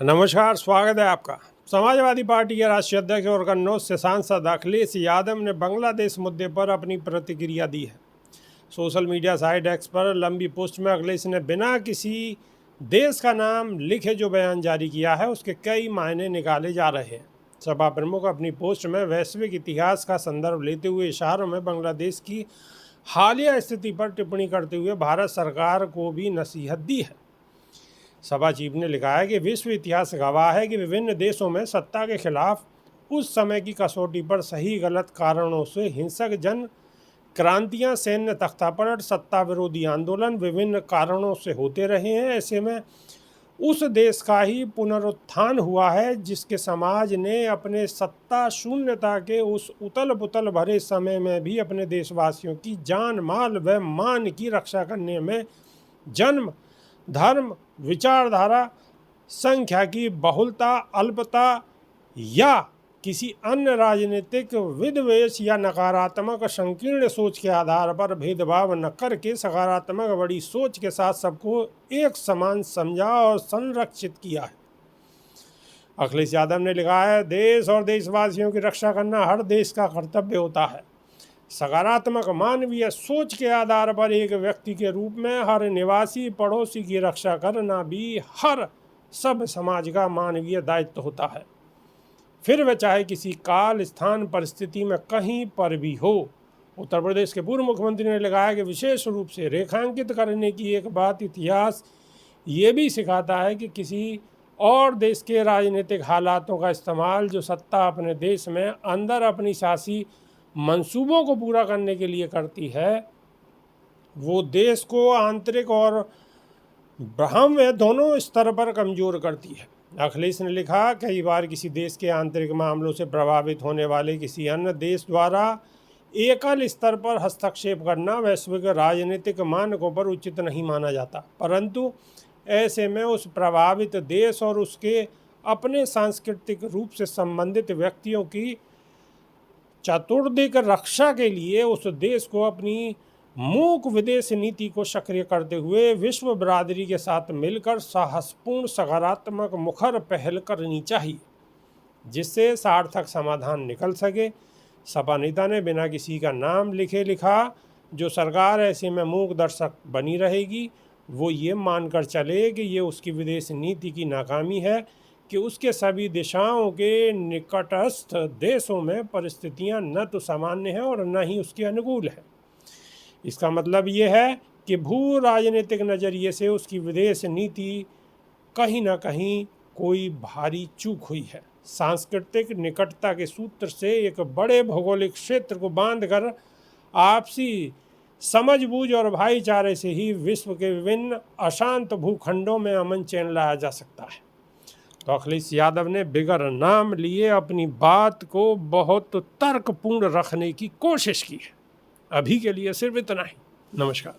नमस्कार, स्वागत है आपका। समाजवादी पार्टी के राष्ट्रीय अध्यक्ष और कन्नौज से सांसद अखिलेश यादव ने बांग्लादेश मुद्दे पर अपनी प्रतिक्रिया दी है। सोशल मीडिया साइट एक्स पर लंबी पोस्ट में अखिलेश ने बिना किसी देश का नाम लिखे जो बयान जारी किया है उसके कई मायने निकाले जा रहे हैं। सपा प्रमुख अपनी पोस्ट में वैश्विक इतिहास का संदर्भ लेते हुए इशारों में बांग्लादेश की हालिया स्थिति पर टिप्पणी करते हुए भारत सरकार को भी नसीहत दी है। सपा चीफ ने लिखा है कि विश्व इतिहास गवाह है कि विभिन्न देशों में सत्ता के खिलाफ उस समय की कसौटी पर सही गलत कारणों से हिंसक जन क्रांतियां, सैन्य तख्तापलट, सत्ता विरोधी आंदोलन विभिन्न कारणों से होते रहे हैं। ऐसे में उस देश का ही पुनरुत्थान हुआ है जिसके समाज ने अपने सत्ता शून्यता के उस उतल पुतल भरे समय में भी अपने देशवासियों की जान, माल व मान की रक्षा करने में जन्म, धर्म, विचारधारा, संख्या की बहुलता, अल्पता या किसी अन्य राजनीतिक विद्वेष या नकारात्मक संकीर्ण सोच के आधार पर भेदभाव न करके सकारात्मक बड़ी सोच के साथ सबको एक समान समझा और संरक्षित किया है। अखिलेश यादव ने लिखा है, देश और देशवासियों की रक्षा करना हर देश का कर्तव्य होता है। सकारात्मक मानवीय सोच के आधार पर एक व्यक्ति के रूप में हर निवासी पड़ोसी की रक्षा करना भी हर सब समाज का मानवीय दायित्व होता है, फिर वह चाहे किसी काल, स्थान, परिस्थिति में कहीं पर भी हो। उत्तर प्रदेश के पूर्व मुख्यमंत्री ने लिखा है कि विशेष रूप से रेखांकित करने की एक बात इतिहास ये भी सिखाता है कि किसी और देश के राजनीतिक हालातों का इस्तेमाल जो सत्ता अपने देश में अंदर अपनी सियासी मंसूबों को पूरा करने के लिए करती है, वो देश को आंतरिक और बाह्य दोनों स्तर पर कमज़ोर करती है। अखिलेश ने लिखा, कई बार किसी देश के आंतरिक मामलों से प्रभावित होने वाले किसी अन्य देश द्वारा एकल स्तर पर हस्तक्षेप करना वैश्विक राजनीतिक मानकों पर उचित नहीं माना जाता, परंतु ऐसे में उस प्रभावित देश और उसके अपने सांस्कृतिक रूप से संबंधित व्यक्तियों की चतुर्दिक रक्षा के लिए उस देश को अपनी मूक विदेश नीति को सक्रिय करते हुए विश्व बरादरी के साथ मिलकर साहसपूर्ण सकारात्मक मुखर पहल करनी चाहिए जिससे सार्थक समाधान निकल सके। सपा नेता ने बिना किसी का नाम लिखे लिखा, जो सरकार ऐसे में मूक दर्शक बनी रहेगी वो ये मानकर चले कि ये उसकी विदेश नीति की नाकामी है कि उसके सभी दिशाओं के निकटस्थ देशों में परिस्थितियां न तो सामान्य हैं और न ही उसके अनुकूल है। इसका मतलब ये है कि भू राजनीतिक नज़रिए से उसकी विदेश नीति कहीं ना कहीं कोई भारी चूक हुई है। सांस्कृतिक निकटता के सूत्र से एक बड़े भौगोलिक क्षेत्र को बांधकर आपसी समझबूझ और भाईचारे से ही विश्व के विभिन्न अशांत भूखंडों में अमन चैन लाया जा सकता है। तो अखिलेश यादव ने बिगर नाम लिए अपनी बात को बहुत तर्कपूर्ण रखने की कोशिश की है। अभी के लिए सिर्फ इतना ही। नमस्कार।